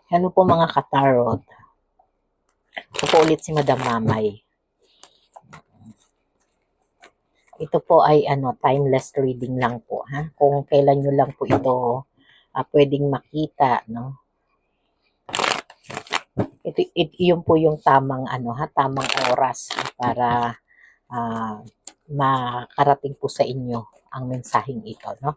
Ano po mga katarot? Ito po ulit si Madam Mamay. Ito po ay timeless reading lang po. Ha? Kung kailan nyo lang po ito pwedeng makita. No? Yun po yung tamang oras para makarating po sa inyo ang mensaheng ito. No?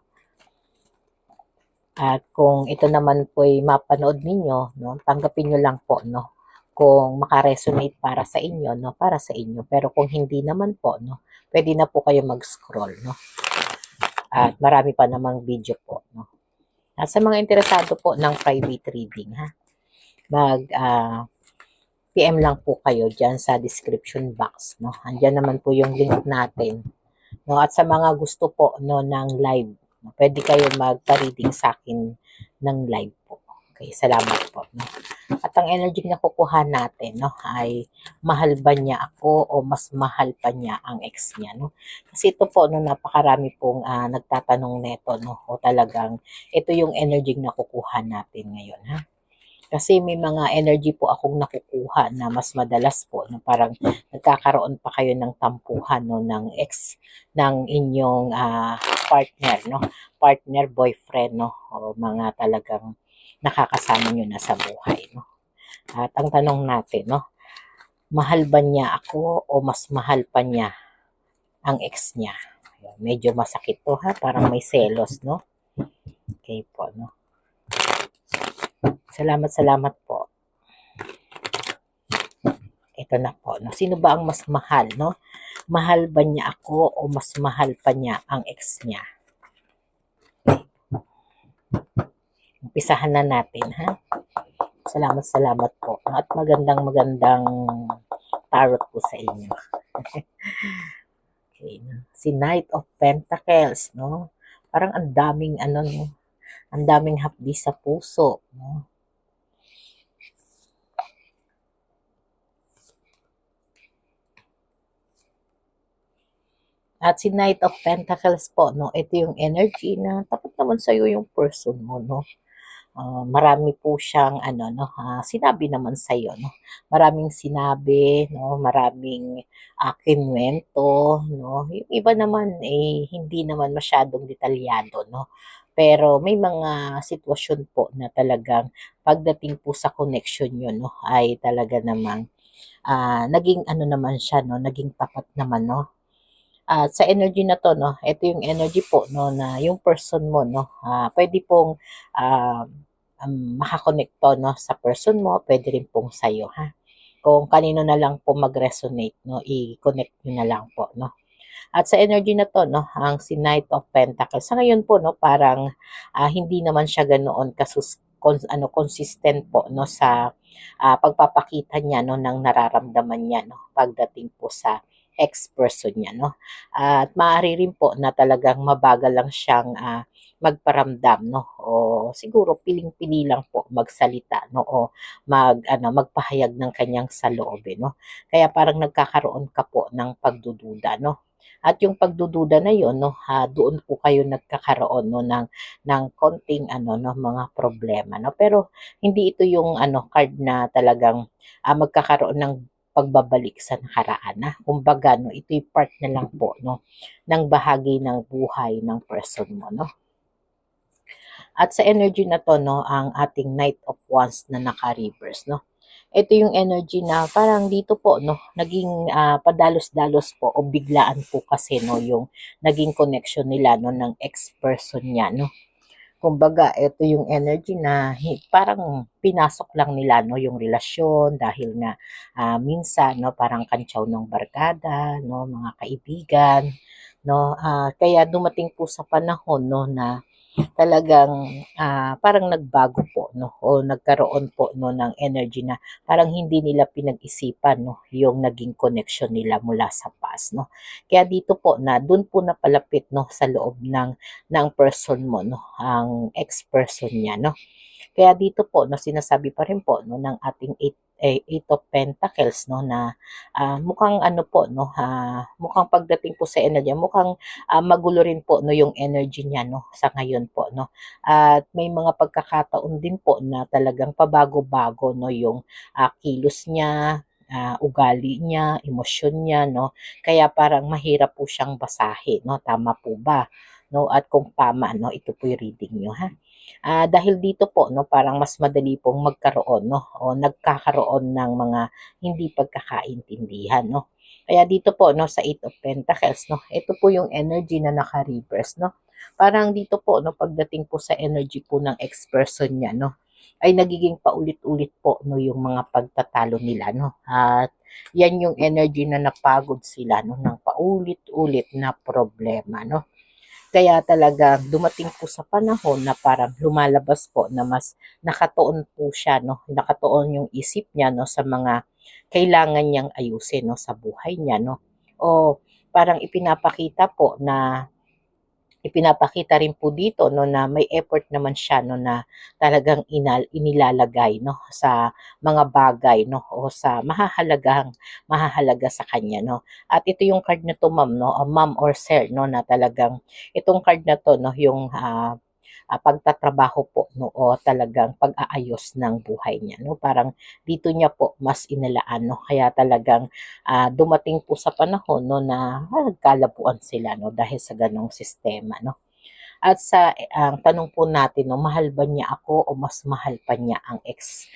At kung ito naman po ay mapanood ninyo, no, tanggapin nyo lang po, no, kung makaresonate para sa inyo, no, para sa inyo. Pero kung hindi naman po, no, pwede na po kayo mag-scroll, no. At marami pa namang video po, no. At sa mga interesado po ng private reading, ha, PM lang po kayo dyan sa description box, no. Andyan naman po yung link natin, no. At sa mga gusto po, no, ng live, pwede kayo magpa-reading sa akin ng live po. Okay, salamat po. No? At ang energy na kukuha natin, no, ay mahal ba niya ako o mas mahal pa niya ang ex niya, no? Kasi ito po, no, napakarami pong nagtatanong neto, no, o talagang ito yung energy na kukuha natin ngayon, ha? Kasi may mga energy po akong nakukuha na mas madalas po, no, parang nagkakaroon pa kayo ng tampuhan, no, ng ex ng inyong partner, no, partner, boyfriend, no, o mga talagang nakakasama nyo na sa buhay, no. At ang tanong natin, no, mahal ba niya ako o mas mahal pa niya ang ex niya? Medyo masakit to, ha, parang may selos, no. Okay po, no. Salamat po. Ito na po, no. Sino ba ang mas mahal, no? Mahal ba niya ako o mas mahal pa niya ang ex niya? Umpisahan na natin, ha? Salamat po. At magandang tarot po sa inyo. Okay. Si Knight of Pentacles, no? Parang ang daming no? Ang daming hapdi sa puso, no? At si Knight of Pentacles po, no? Ito yung energy na tapat naman sa'yo yung person mo, no? Marami po siyang sinabi naman sa iyo, no. Maraming sinabi, no, maraming kinuwento, no. Yung iba naman hindi naman masyadong detalyado, no. Pero may mga sitwasyon po na talagang pagdating po sa connection niyo, no, ay talaga namang naging naman siya, no, naging tapat naman, no. At sa energy na to, no, ito yung energy po, no, na yung person mo, no, pwede pong makakonekto, no, sa person mo, pwede rin pong sa'yo, ha. Kung kanino na lang po mag-resonate, no, i-connect nyo na lang po, no. At sa energy na to, no, ang si Knight of Pentacles, sa ngayon po, no, parang hindi naman siya ganoon consistent po, no, sa pagpapakita niya, no, ng nararamdaman niya, no, pagdating po sa ex-person niya, no. At maaari rin po na talagang mabagal lang siyang magparamdam, no, o siguro piling-pili lang po magsalita, no, o magpahayag ng kanyang saloobin, no. Kaya parang nagkakaroon ka po ng pagdududa, no. At yung pagdududa na yon, no, doon po kayo nagkakaroon, no, ng konting mga problema, no. Pero hindi ito yung card na talagang magkakaroon ng pagbabalik sa nakaraan, na kumbaga, no, ito'y part na lang po, no, ng bahagi ng buhay ng person mo, no. At sa energy na to, no, ang ating Knight of Wands na naka-reverse, no. Ito yung energy na parang dito po, no, naging padalos-dalos po o biglaan po kasi, no, yung naging connection nila, no, ng ex-person niya, no. Kumbaga, ito yung energy na parang pinasok lang nila, no, yung relasyon dahil nga minsan, no, parang kantsaw ng barkada, no, mga kaibigan, no. Kaya dumating po sa panahon, no, na talagang parang nagbago po, no, o nagkaroon po, no, ng energy na parang hindi nila pinag-isipan, no, yung naging connection nila mula sa past, no. Kaya dito po na doon po napalapit, no, sa loob ng person mo, no, ang ex-person niya, no. Kaya dito po, no, sinasabi pa rin po, no, ng ating Eight of Pentacles, no, na mukhang ano po, no, mukhang pagdating po sa energy, mukhang magulo rin po, no, yung energy niya, no, sa ngayon po, no. At may mga pagkakataon din po na talagang pabago-bago, no, yung kilos niya, ugali niya, emosyon niya, no. Kaya parang mahirap po siyang basahin, no. Tama po ba? No, at kung tama, no, ito po yung reading niyo, ha. Dahil dito po, no, parang mas madali pong magkaroon, no, o nagkakaroon ng mga hindi pagkakaintindihan, no. Kaya dito po, no, sa Eight of Pentacles, no, ito po yung energy na naka-reverse, no. Parang dito po, no, pagdating po sa energy po ng ex-person niya, no, ay nagiging paulit-ulit po, no, yung mga pagtatalo nila, no. At yan yung energy na napagod sila, no, ng paulit-ulit na problema, no. Kaya talaga dumating po sa panahon na parang lumalabas po na mas nakatuon po siya, no? Nakatuon yung isip niya, no, sa mga kailangan niyang ayusin, no, sa buhay niya, no? O parang ipinapakita rin po dito, no, na may effort naman siya, no, na talagang inilalagay, no, sa mga bagay, no, o sa mahahalaga sa kanya, no. At ito yung card na to, ma'am, no, ma'am or sir, no, na talagang itong card na to, no, yung pagtatrabaho po, no, o talagang pag-aayos ng buhay niya, no. Parang dito niya po mas inalaan, no. Kaya talagang dumating po sa panahon, no, na nagkalabuan sila, no, dahil sa ganong sistema, no. At ang tanong po natin, no, mahal ba niya ako o mas mahal pa niya ang ex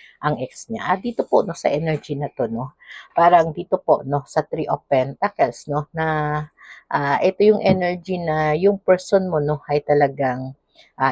niya? Dito po, no, sa energy na to, no, parang dito po, no, sa Three of Pentacles, no, na ito yung energy na yung person mo, no, ay talagang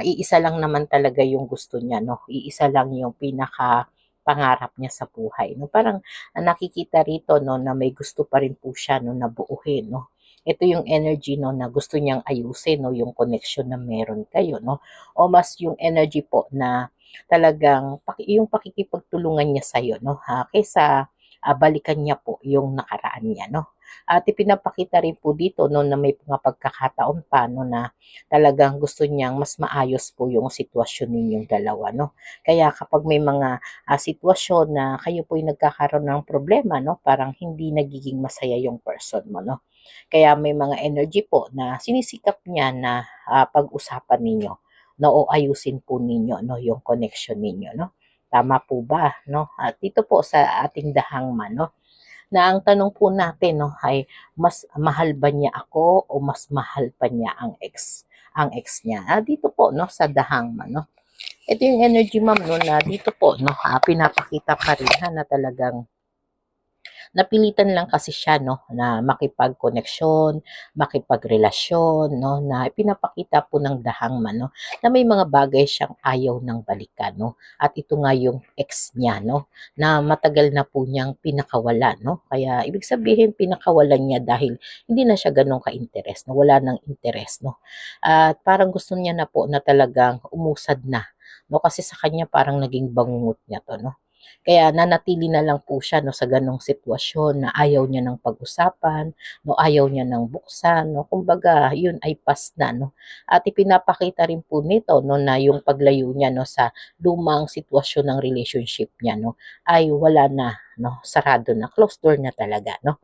iisa lang naman talaga yung gusto niya, no, iisa lang yung pinaka pangarap niya sa buhay, no. Parang nakikita rito, no, na may gusto pa rin po siya, no, na buuhin, no. Ito yung energy, no, na gusto niyang ayusin, no, yung connection na meron kayo, no. O mas yung energy po na talagang yung pakikipagtulungan niya sa iyo, no, kaysa balikan niya po yung nakaraan niya, no. At ipinapakita rin po dito, no, na may mga pagkakataon pa, no, na talagang gusto niyang mas maayos po yung sitwasyon ninyong dalawa, no. Kaya kapag may mga sitwasyon na kayo po ay nagkakaroon ng problema, no, parang hindi nagiging masaya yung person mo, no. Kaya may mga energy po na sinisikap niya na pag-usapan ninyo, no, o ayusin po ninyo, no, yung connection ninyo, no. Tama po ba, no? At dito po sa ating dahangman, no, na ang tanong po natin, no, ay mas mahal ba niya ako o mas mahal pa niya ang ex niya? Dito po, no, sa dahangman, no. Ito yung energy, ma'am, no, na dito po, no, pinapakita pa rin, na talagang napilitan lang kasi siya, no, na makipagkoneksyon, makipagrelasyon, no, na pinapakita po ng dahangman, no, na may mga bagay siyang ayaw ng balikan, no. At ito nga yung ex niya, no, na matagal na po niyang pinakawalan, no. Kaya ibig sabihin pinakawalan niya dahil hindi na siya ganun ka-interes, no, wala nang interes, no. At parang gusto niya na po na talagang umusad na, no, kasi sa kanya parang naging bangungot niya to, no. Kaya nanatili na lang po siya, no, sa ganong sitwasyon na ayaw niya ng pag-usapan, no, ayaw niya ng buksan, no. Kumbaga, yun ay past na, no. At ipinapakita rin po nito, no, na yung paglayo niya, no, sa lumang sitwasyon ng relationship niya, no, ay wala na, no, sarado na, closed door na talaga, no.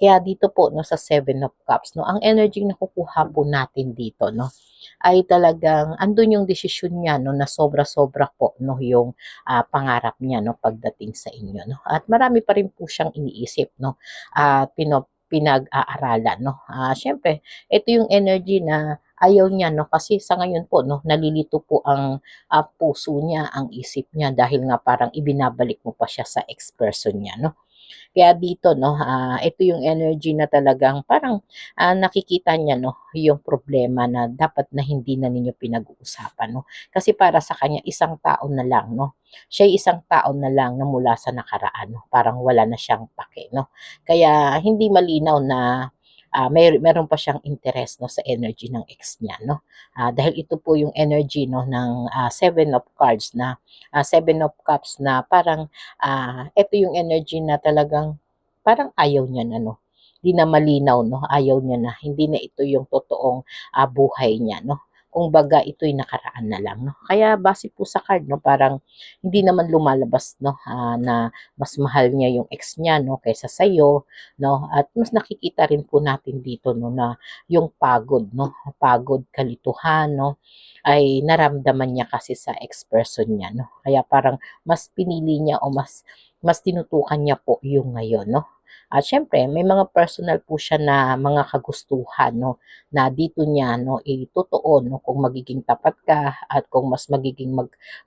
Kaya dito po, no, sa Seven of Cups, no, ang energy na nakukuha po natin dito, no, ay talagang andun yung desisyon niya, no, na sobra-sobra po, no, yung pangarap niya, no, pagdating sa inyo, no. At marami pa rin po siyang iniisip, no, at pinag-aaralan, no. Syempre, ito yung energy na ayaw niya, no, kasi sa ngayon po, no, nalilito po ang puso niya, ang isip niya dahil nga parang ibinabalik mo pa siya sa ex-person niya, no. Kaya dito, no, ito yung energy na talagang parang nakikita niya, no, yung problema na dapat na hindi na ninyo pinag-uusapan, no. Kasi para sa kanya isang taon na lang, no. Siya isang taon na lang na mula sa nakaraan, no. Parang wala na siyang pake, no. Kaya hindi malinaw na meron pa siyang interest, no, sa energy ng ex niya, no. Dahil ito po yung energy, no, ng Seven of Cards na Seven of Cups na parang ito yung energy na talagang parang ayaw niya na, no. Hindi na malinaw, no. Ayaw niya na. Hindi na ito yung totoong buhay niya, no. kung baga ito'y nakaraan na lang, no? Kaya base po sa card, no, parang hindi naman lumalabas, no, na mas mahal niya yung ex niya, no, kaysa sa'yo, no? At mas nakikita rin po natin dito, no, na yung pagod, no, pagod, kalituhan, no, ay naramdaman niya kasi sa ex-person niya, no? Kaya parang mas pinili niya o mas tinutukan niya po yung ngayon, no? At syempre, may mga personal po siya na mga kagustuhan, no, na dito niya, no, itutuon, no, kung magiging tapat ka at kung mas magiging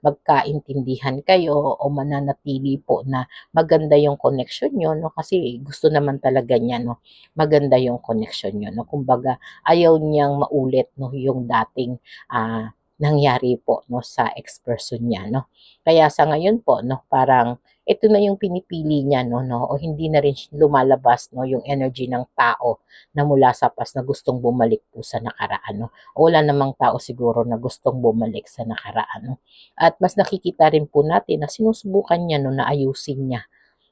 magkaintindihan kayo o mananatili po na maganda yung connection nyo, no, kasi gusto naman talaga niya, no, maganda yung connection nyo, no, kumbaga ayaw niyang maulit, no, yung dating nangyari po, no, sa ex-person niya, no. Kaya sa ngayon po, no, parang ito na yung pinipili niya, no, o hindi na rin lumalabas, no, yung energy ng tao na mula sa past na gustong bumalik po sa nakaraan, no. O wala namang tao siguro na gustong bumalik sa nakaraan, no. At mas nakikita rin po natin na sinusubukan niya, no, na ayusin niya,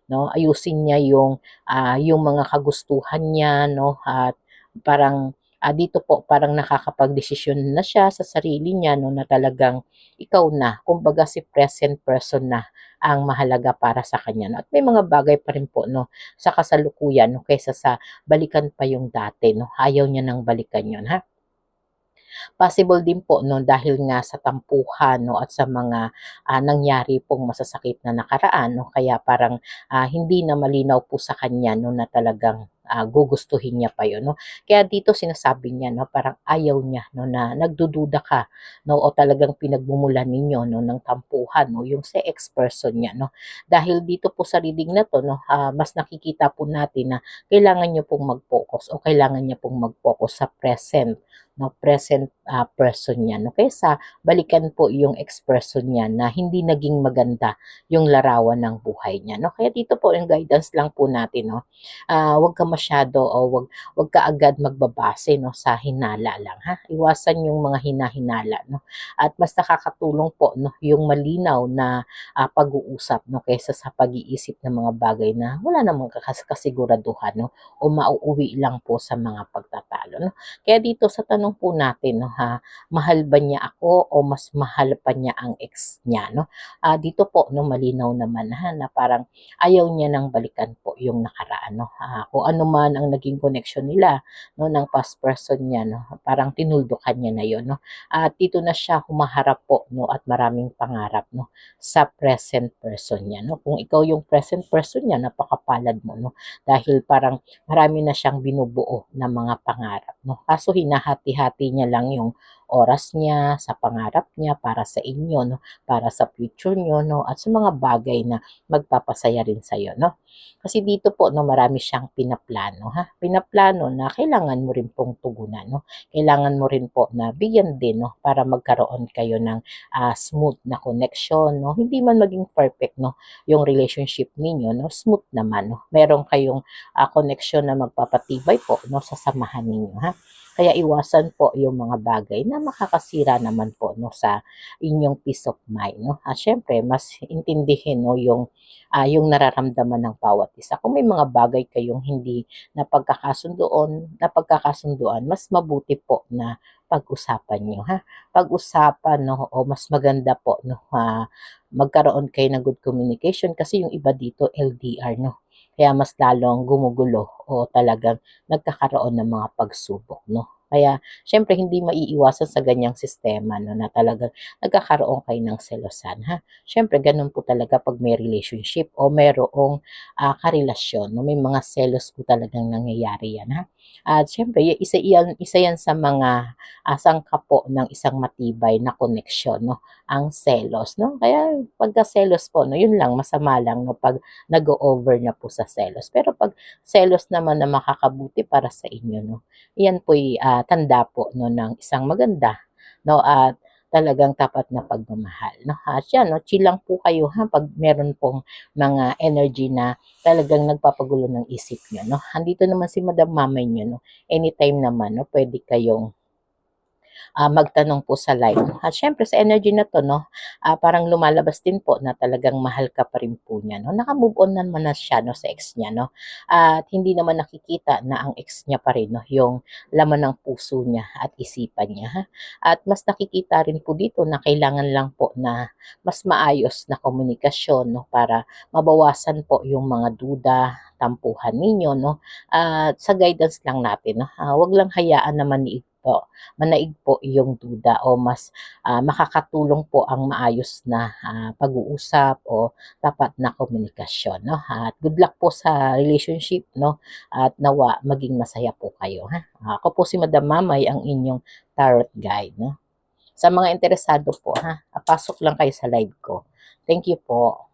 no, ayusin niya yung mga kagustuhan niya, no, at parang dito po parang nakakapagdesisyon na siya sa sarili niya, no, na talagang ikaw na, kumbaga si present person na ang mahalaga para sa kanya, no. At may mga bagay pa rin po, no, sa kasalukuyan, no, kaysa sa balikan pa yung dati, no, ayaw niya nang balikan yun, ha. Possible din po, no, dahil nga sa tampuhan, no, at sa mga nangyari pong masasakit na nakaraan, no, kaya parang hindi na malinaw po sa kanya, no, na talagang gugustuhin niya pa yun, no. Kaya dito sinasabi niya, no, parang ayaw niya, no, na nagdududa ka, no, o talagang pinagmumulan ninyo, no, ng tampuhan, no, yung sa ex-person niya, no. Dahil dito po sa reading na to, no, mas nakikita po natin na kailangan niyo pong mag-focus o kailangan niya pong mag-focus sa present, no, present person niya, no, kaysa balikan po yung ex-person niya na hindi naging maganda yung larawan ng buhay niya, no. Kaya dito po yung guidance lang po natin, no, wag ka masyado o wag ka agad magbabase, no, sa hinala lang, ha. Iwasan yung mga hinahinala, no, at mas nakakatulong po, no, yung malinaw na pag-uusap, no, kaysa sa pag-iisip ng mga bagay na wala namang kasiguraduhan, no, o mauuwi lang po sa mga pagtatalo, no. Kaya dito sa tanong po natin, no, mahal ba niya ako o mas mahal pa niya ang ex niya, no? Dito po, no, malinaw naman, na parang ayaw niya nang balikan po yung nakaraan, no? Kung ano man ang naging connection nila, no, ng past person niya, no, parang tinuldukan niya na yon, no? At dito na siya humaharap po, no, at maraming pangarap, no, sa present person niya, no? Kung ikaw yung present person niya, napakapalad mo, no? Dahil parang marami na siyang binubuo na mga pangarap, no? Kaso hinahati-hati niya lang yung oras niya sa pangarap niya para sa inyo, no? Para sa future niyo, no? At sa mga bagay na magpapasaya rin sa iyo, no? Kasi dito po, no, marami siyang pinaplano, ha? Pinaplano na kailangan mo rin pong tugunan, no? Kailangan mo rin po na bigyan din, no, para magkaroon kayo ng smooth na connection, no? Hindi man maging perfect, no, yung relationship ninyo, no? Smooth naman, no? Meron kayong connection na magpapatibay po, no, sa samahan ninyo, ha. Kaya iwasan po yung mga bagay na makakasira naman po, no, sa inyong peace of mind, no. At syempre mas intindihin, no, yung nararamdaman ng bawat isa. Kung may mga bagay kayong hindi napagkakasunduan, mas mabuti po na pag-usapan nyo, ha. Pag-usapan, no, o mas maganda po, no, magkaroon kayo ng good communication kasi yung iba dito LDR, no. Kaya mas lalong gumugulo o talagang nagkakaroon ng mga pagsubok, no. Kaya syempre hindi maiiwasan sa ganyang sistema, no, na talagang nagkakaroon kayo ng selosan, ha. Syempre ganun po talaga pag may relationship o mayroong karelasyon, no, may mga selos po talagang nangyayari yan, ha. At syempre isa yan sa mga sangkap po ng isang matibay na koneksyon, no, ang selos, no. Kaya pagka selos po, no, yun lang masama lang, no, pag nag-over na po sa selos. Pero pag selos naman na makakabuti para sa inyo, no, yan po'y tanda po, no, ng isang maganda, no, at talagang tapat na pagmamahal, no. At yan, no, chill lang po kayo, ha, pag meron pong mga energy na talagang nagpapagulo ng isip nyo, no. Andito naman si Madam Mamay nyo, no. Anytime naman, no, pwede kayong magtanong po sa live. At syempre sa energy na to, no, parang lumalabas din po na talagang mahal ka pa rin po niya, no. Naka-move on naman na siya, no, sa ex niya, no. At hindi naman nakikita na ang ex niya pa rin, no, yung laman ng puso niya at isipan niya, ha. At mas nakikita rin po dito na kailangan lang po na mas maayos na komunikasyon, no, para mabawasan po yung mga duda, tampuhan ninyo, no. At sa guidance lang natin, no, wag lang hayaan na manaig po yung duda o mas makakatulong po ang maayos na pag-uusap o tapat na komunikasyon, no. At good luck po sa relationship, no, at nawa maging masaya po kayo, ha. Ako po si Madam Mamay, ang inyong tarot guide, no. Sa mga interesado po, ha, pasok lang kayo sa live ko. Thank you po.